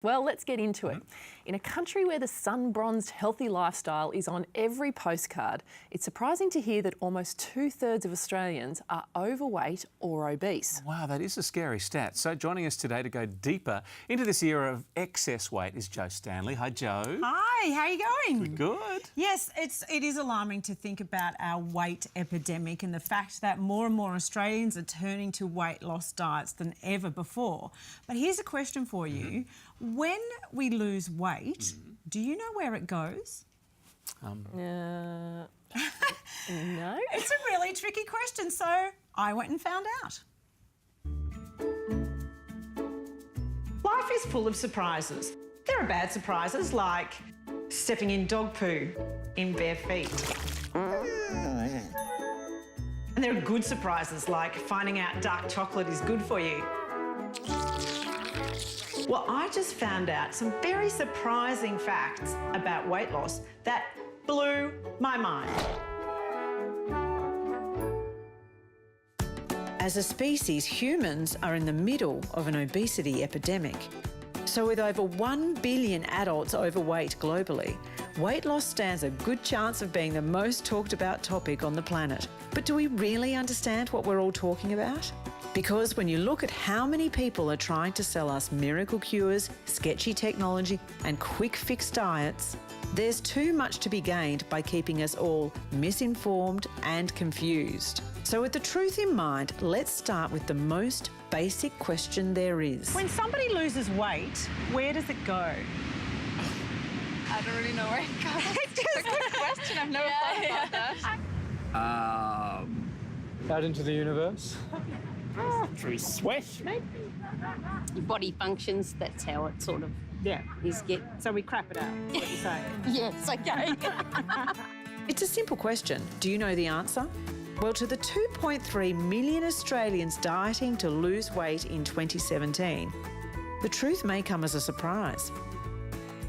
Well, let's get into it. In a country where the sun-bronzed healthy lifestyle is on every postcard, it's surprising to hear that almost 2/3 of Australians are overweight or obese. Wow, that is a scary stat. So joining us today to go deeper into this era of excess weight is Jo Stanley. Hi, Jo. Hi, how are you going? Good. Yes, it is alarming to think about our weight epidemic and the fact that more and more Australians are turning to weight loss diets than ever before. But here's a question for you. When we lose weight, do you know where it goes? No. It's a really tricky question, so I went and found out. Life is full of surprises. There are bad surprises like stepping in dog poo in bare feet. And there are good surprises like finding out dark chocolate is good for you. Well, I just found out some very surprising facts about weight loss that blew my mind. As a species, humans are in the middle of an obesity epidemic. So with over 1 billion adults overweight globally, weight loss stands a good chance of being the most talked about topic on the planet. But do we really understand what we're all talking about? Because when you look at how many people are trying to sell us miracle cures, sketchy technology and quick fix diets, there's too much to be gained by keeping us all misinformed and confused. So with the truth in mind, let's start with the most basic question there is. When somebody loses weight, where does it go? I don't really know where it goes. It's a good question. I've never thought about that. Out into the universe. Through sweat, maybe. Your body functions, that's how it sort of is get. So we crap it out, is what you're saying. Yes, okay. It's a simple question. Do you know the answer? Well, to the 2.3 million Australians dieting to lose weight in 2017, the truth may come as a surprise.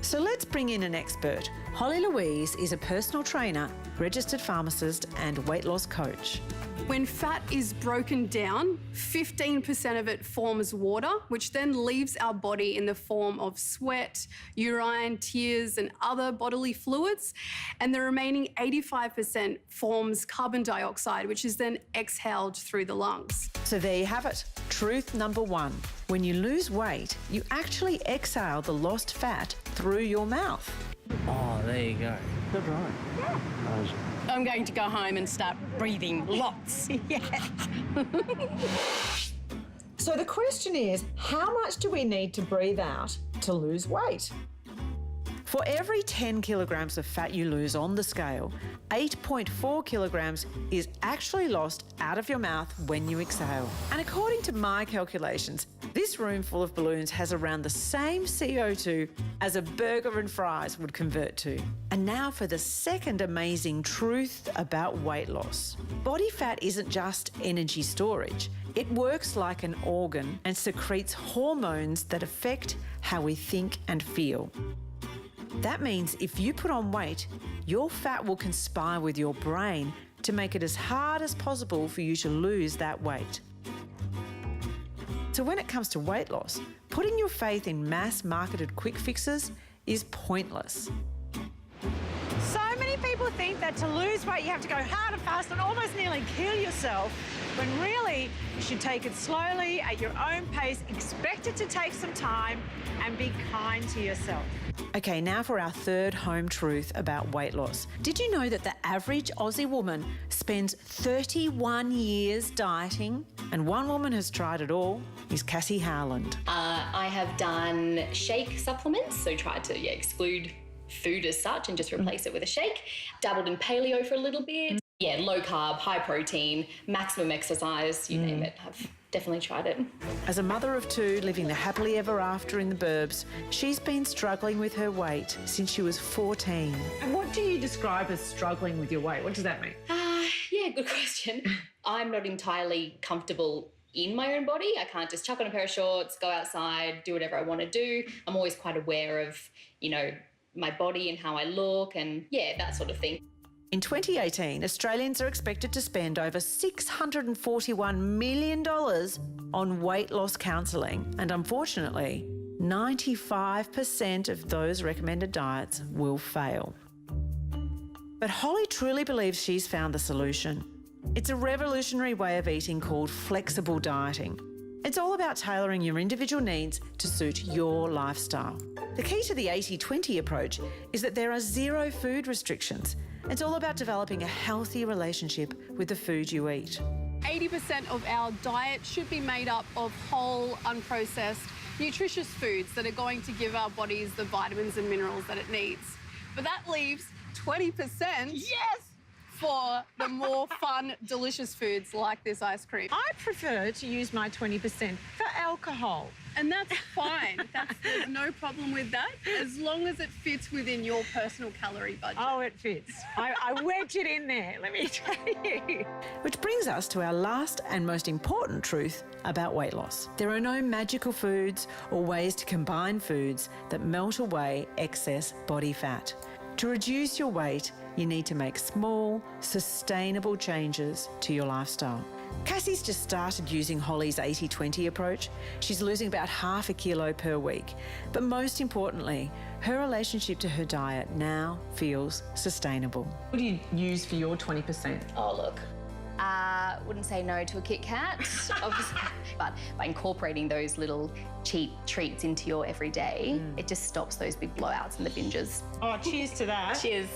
So let's bring in an expert. Holly Louise is a personal trainer, registered pharmacist and weight loss coach. When fat is broken down, 15% of it forms water, which then leaves our body in the form of sweat, urine, tears, and other bodily fluids. And the remaining 85% forms carbon dioxide, which is then exhaled through the lungs. So there you have it. Truth number one. When you lose weight, you actually exhale the lost fat through your mouth. Oh, there you go. Is that right? Yeah. I'm going to go home and start breathing lots. So the question is, how much do we need to breathe out to lose weight? For every 10 kilograms of fat you lose on the scale, 8.4 kilograms is actually lost out of your mouth when you exhale. And according to my calculations, this room full of balloons has around the same CO2 as a burger and fries would convert to. And now for the second amazing truth about weight loss. Body fat isn't just energy storage. It works like an organ and secretes hormones that affect how we think and feel. That means if you put on weight, your fat will conspire with your brain to make it as hard as possible for you to lose that weight. So when it comes to weight loss, putting your faith in mass-marketed quick fixes is pointless. So many people think that to lose weight you have to go hard and fast and almost nearly kill yourself, when really you should take it slowly at your own pace, expect it to take some time and be kind to yourself. Okay, now for our third home truth about weight loss. Did you know that the average Aussie woman spends 31 years dieting? And one woman has tried it all, is Cassie Howland. I have done shake supplements, so tried to exclude food as such and just replace it with a shake. Dabbled in paleo for a little bit. Yeah, low carb, high protein, maximum exercise, you name it. I've definitely tried it. As a mother of two living the happily ever after in the burbs, she's been struggling with her weight since she was 14. And what do you describe as struggling with your weight? What does that mean? Yeah, good question. I'm not entirely comfortable in my own body. I can't just chuck on a pair of shorts, go outside, do whatever I want to do. I'm always quite aware of, my body and how I look and, that sort of thing. In 2018, Australians are expected to spend over $641 million on weight loss counselling, and unfortunately, 95% of those recommended diets will fail. But Holly truly believes she's found the solution. It's a revolutionary way of eating called flexible dieting. It's all about tailoring your individual needs to suit your lifestyle. The key to the 80-20 approach is that there are 0 food restrictions. It's all about developing a healthy relationship with the food you eat. 80% of our diet should be made up of whole, unprocessed, nutritious foods that are going to give our bodies the vitamins and minerals that it needs. But that leaves 20% for the more fun, delicious foods like this ice cream. I prefer to use my 20% for alcohol. And that's fine. There's no problem with that, as long as it fits within your personal calorie budget. Oh, it fits. I wedge it in there, let me tell you. Which brings us to our last and most important truth about weight loss. There are no magical foods or ways to combine foods that melt away excess body fat. To reduce your weight, you need to make small, sustainable changes to your lifestyle. Cassie's just started using Holly's 80-20 approach. She's losing about half a kilo per week. But most importantly, her relationship to her diet now feels sustainable. What do you use for your 20%? Oh, look. Wouldn't say no to a Kit Kat, obviously. But by incorporating those little cheap treats into your everyday, it just stops those big blowouts and the binges. Oh, cheers to that. Cheers.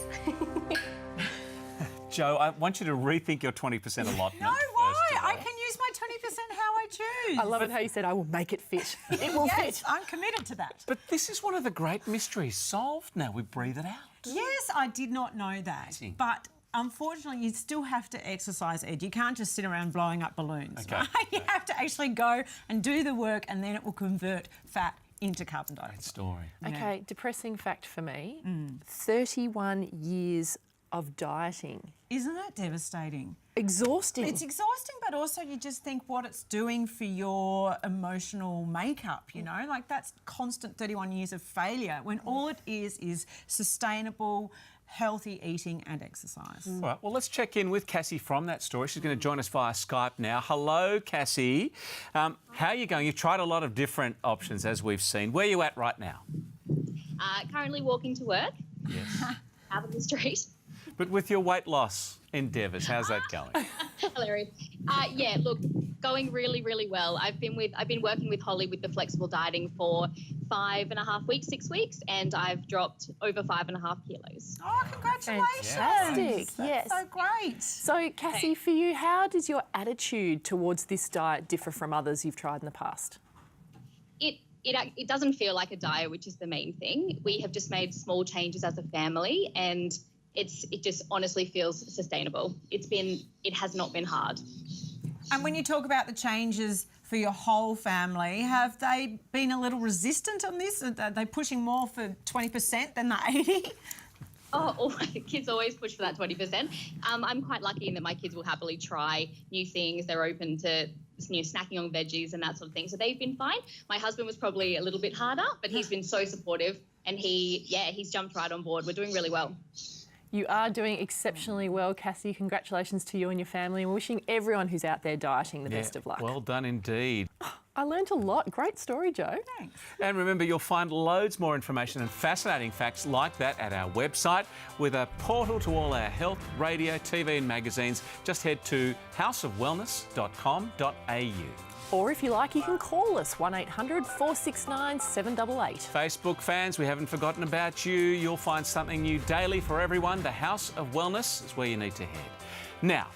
Jo, I want you to rethink your 20% allotment. No, why? I can use my 20% how I choose. I love it how you said, I will make it fit. It will Yes, fit. I'm committed to that. But this is one of the great mysteries solved now. We breathe it out. Yes, I did not know that. Amazing. But unfortunately, you still have to exercise, Ed. You can't just sit around blowing up balloons. Okay. Right? You have to actually go and do the work, and then it will convert fat into carbon dioxide. Story. Okay, depressing fact for me, 31 years of dieting. Isn't that devastating? Exhausting. It's exhausting, but also you just think what it's doing for your emotional makeup, you know? Like that's constant 31 years of failure when all it is sustainable, healthy eating and exercise. All right, well, let's check in with Cassie from that story. She's going to join us via Skype now. Hello, Cassie. How are you going? You've tried a lot of different options, as we've seen. Where are you at right now? Currently walking to work. Yes. Out of the street. But with your weight loss endeavours, how's that going? Hilarious. Yeah, look, going really, really well. I've been working with Holly with the flexible dieting for 5.5 weeks, 6 weeks, and I've dropped over 5.5 kilos. Oh, congratulations. Fantastic, That's yes. so great. So, Cassie, for you, how does your attitude towards this diet differ from others you've tried in the past? It doesn't feel like a diet, which is the main thing. We have just made small changes as a family, and it just honestly feels sustainable. It has not been hard. And when you talk about the changes for your whole family, have they been a little resistant on this? Are they pushing more for 20% than the 80%? Oh, all my kids always push for that 20%. I'm quite lucky in that my kids will happily try new things. They're open to snacking on veggies and that sort of thing. So they've been fine. My husband was probably a little bit harder, but he's been so supportive and he's jumped right on board. We're doing really well. You are doing exceptionally well, Cassie. Congratulations to you and your family, and wishing everyone who's out there dieting the best of luck. Well done indeed. I learned a lot. Great story, Jo. Thanks. And remember, you'll find loads more information and fascinating facts like that at our website with a portal to all our health, radio, TV and magazines. Just head to houseofwellness.com.au. Or if you like, you can call us, 1800 469 788. Facebook fans, we haven't forgotten about you. You'll find something new daily for everyone. The House of Wellness is where you need to head. Now,